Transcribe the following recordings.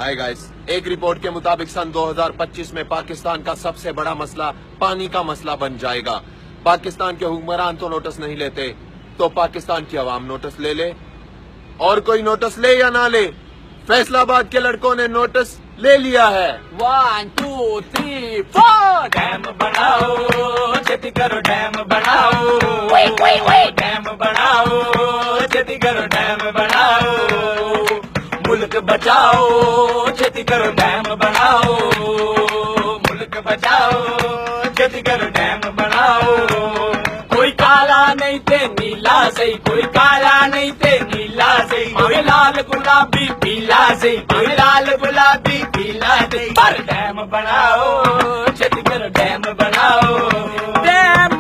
Hi guys, एक report के मुताबिक सन 2025 में पाकिस्तान का सबसे बड़ा मसला पानी का मसला बन जाएगा। पाकिस्तान के हुक्मरान तो नोटिस नहीं लेते, तो पाकिस्तान की आवाम नोटिस ले ले। और कोई नोटिस ले या ना ले, फैसलाबाद के लड़कों ने नोटिस ले लिया है। 1 2 3 4 डैम बनाओ, छेती करो डैम बनाओ, डैम बनाओ, छेती करो डैम बनाओ, मुल्क बचाओ, छेती करो डैम बनाओ, मुल्क बचाओ, छेती करो डैम बनाओ। कोई काला नहीं ते नीला सही, कोई काला नहीं ते नीला सही, कोई लाल गुलाबी पीला सही, कोई लाल गुलाबी पीला सही, पर डैम बनाओ, छेती करो डैम बनाओ, डैम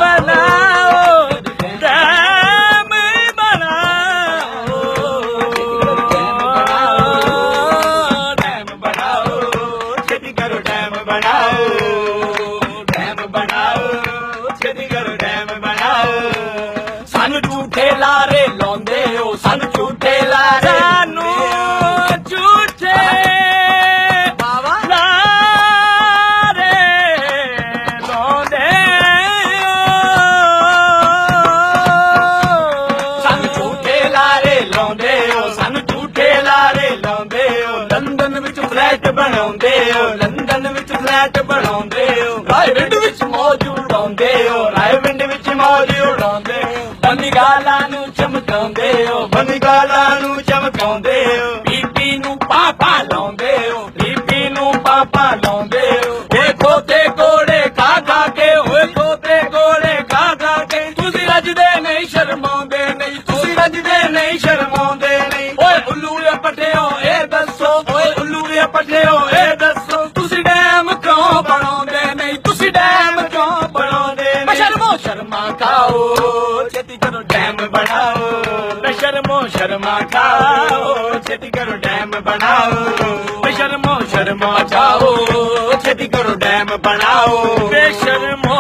बनाओ, डैम बनाओ, डैम बनाओ, छेती करो डैम बनाओ, डैम बनाओ, छेती करो डैम बनाओ। सानू झूठे लारे लाਉਂਦੇ ਹੋ, सानू झूठे लारे, सानू झूठे लारे ਲਾਉਂਦੇ ਹੋ, सानू झूठे लारे ਲਾਉਂਦੇ ਹੋ, सानू झूठे लारे ਲਾਉਂਦੇ ਹੋ। ਲੰਡਨ ਵਿੱਚ ਫਲੈਟ ਬਣਾਉਂਦੇ ਹੋ, ਲੰਡਨ ਵਿੱਚ ਫਲੈਟ ਬਣਾਉਂਦੇ ਹੋ, ਰਾਇਵਿੰਡ ਵਿੱਚ ਮੌਜ ਉਡਾਉਂਦੇ ਹੋ, ਰਾਇਵਿੰਡ ਵਿੱਚ ਮੌਜ ਉਡਾਉਂਦੇ ਹੋ, ਬੰਦੀ ਗਾਲਾਂ ਨੂੰ ਚਮਕਾਉਂਦੇ ਹੋ, ਬੰਦੀ ਗਾਲਾਂ ਨੂੰ ਚਮਕਾਉਂਦੇ ਹੋ, ਬੀਬੀ ਨੂੰ ਪਾਪਾ ਲਾਉਂਦੇ ਹੋ, ਬੀਬੀ ਨੂੰ ਪਾਪਾ ਲਾਉਂਦੇ ਹੋ। ਓਏ ਖੋਤੇ ਕੋਲੇ ਖਾ ਖਾ ਕੇ, ਓਏ ਖੋਤੇ ਕੋਲੇ ਖਾ ਖਾ ਕੇ, ਤੁਸੀਂ ਰੱਜਦੇ ਨਹੀਂ ਸ਼ਰਮਾਉਂਦੇ ਨਹੀਂ, ਤੁਸੀਂ ਰੱਜਦੇ ਨਹੀਂ ਸ਼ਰਮਾਉਂਦੇ ਨਹੀਂ। ਓਏ ਉੱਲੂਏ ਪੱਟਿਓ ਇਹ ਦੱਸੋ, ਓਏ ਉੱਲੂਏ ਪੱਟਿਓ ਇਹ ਦੱਸੋ, ਤੁਸੀਂ ਡੈਮ ਕਿਉਂ ਬਣਾਉਂਦੇ ਨਹੀਂ, ਤੁਸੀਂ ਡੈਮ ਕਿਉਂ ਬਣਾਉਂਦੇ ਨਹੀਂ। ਸ਼ਰਮੋ ਸ਼ਰਮਾ ਖਾਓ, ਛੇਤੀ ਕਰੋ ਡੈਮ ਬਣਾਓ, ਸ਼ਰਮੋ ਸ਼ਰਮਾ ਖਾਓ, ਛੇਤੀ ਕਰੋ ਡੈਮ ਬਣਾਓ, ਸ਼ਰਮੋ ਸ਼ਰਮਾ ਖਾਓ, ਛੇਤੀ ਕਰੋ ਡੈਮ ਬਣਾਓ, ਬੇਸ਼ਰਮੋ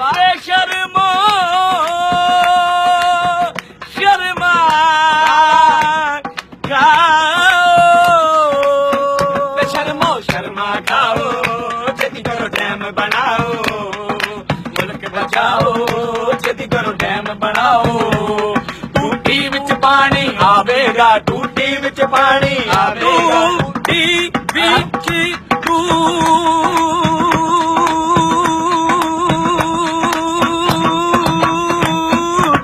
ਬੇਸ਼ਰਮੋ ਸ਼ਰਮਾ ਖਾਓ, ਬੇਸ਼ਰਮੋ ਸ਼ਰਮਾ ਖਾਓ, ਛੇਤੀ ਕਰੋ ਡੈਮ ਬਣਾਓ, ਮੁਲਕ ਬਚਾਓ, ਛੇਤੀ ਕਰੋ ਡੈਮ ਬਣਾਓ। ਟੂਟੀ ਵਿੱਚ ਪਾਣੀ ਆਵੇਗਾ, ਟੂਟੀ ਵਿੱਚ ਪਾਣੀ ਆਵੇਗਾ, ਟੂਟੀ ਵਿੱਚ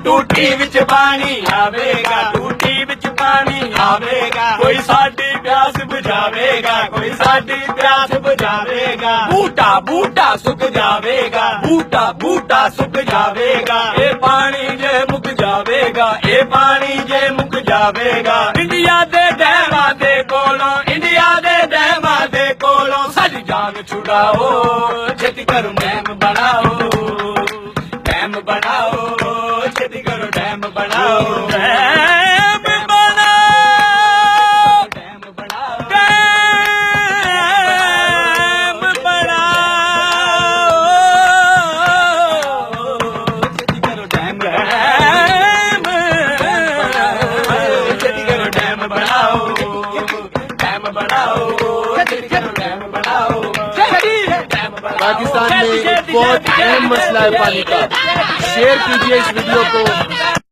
ਟੂਟੀ ਵਿੱਚ ਪਾਣੀ ਆਵੇਗਾ, ਟੂਟੀ ਵਿੱਚ ਪਾਣੀ ਆਵੇਗਾ, ਕੋਈ ਸਾਡੀ ਪਿਆਸ ਬੁਝਾਵੇਗਾ, ਕੋਈ ਸਾਡੀ ਪਿਆਸ ਬੁਝਾਵੇਗਾ, ਬੂਟਾ ਬੂਟਾ ਸੁੱਕ ਜਾਵੇਗਾ, ਬੂਟਾ ਬੂਟਾ ਸੁੱਕ ਜਾਵੇਗਾ, ਇਹ ਪਾਣੀ ਜੇ ਮੁੱਕ ਜਾਵੇਗਾ, ਇਹ ਪਾਣੀ ਜੇ ਮੁੱਕ ਜਾਵੇਗਾ। ਇੰਡੀਆ ਦੇ ਡੈਮਾਂ ਦੇ ਕੋਲੋਂ, ਇੰਡੀਆ ਦੇ ਡੈਮਾਂ ਦੇ ਕੋਲੋਂ ਸਾਡੀ ਜਾਨ ਛੁਡਾਓ, ਛੇਤੀ ਕਰੋ ਡੈਮ ਬਣਾਓ, ਡੈਮ ਬਣਾਓ, ਛੇਤੀ ਕਰੋ ਡੈਮ ਬਣਾਓ, ਡੈਮ ਬਣਾਓ, ਡੈਮ ਬਣਾਓ, ਡੈਮ ਬਣਾਓ, ਛੇਤੀ ਕਰੋ ਡੈਮ ਛੇਤੀ ਕਰੋ ਡੈਮ ਬਣਾਓ, ਡੈਮ ਬਣਾਓ, ਛੇਤੀ ਕਰੋ ਡੈਮ ਬਣਾਓ, ਡੈਮ ਬਣਾਓ। पाकिस्तान में एक बहुत अहम मसला है पानी का। शेयर कीजिए इस वीडियो को